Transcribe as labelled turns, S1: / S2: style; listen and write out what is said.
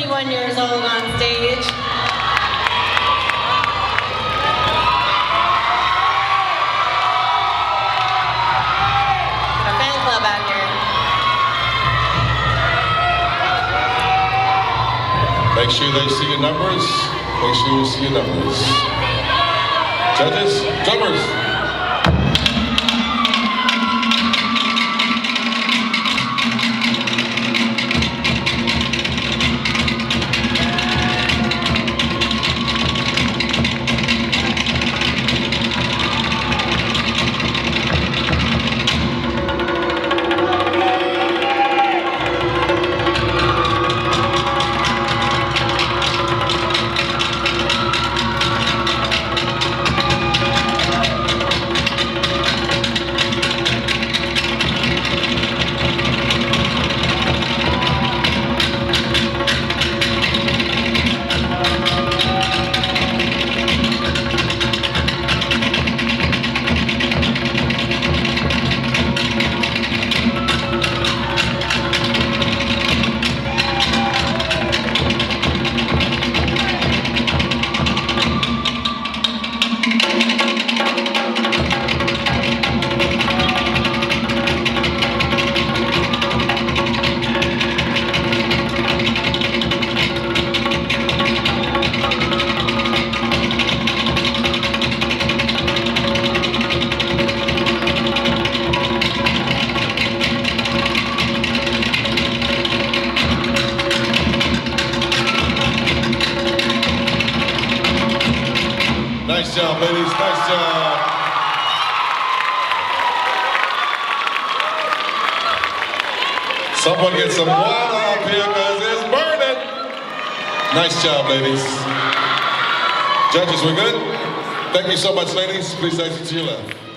S1: 21 years old on stage. Got a fan club out here.
S2: Make sure they see your numbers. Make sure you see your numbers. Judges, drummers. Nice job, ladies. Nice job. Someone get some water up here because it's burning. Nice job, ladies. Judges, we're good? Thank you so much, ladies. Please exit to your left.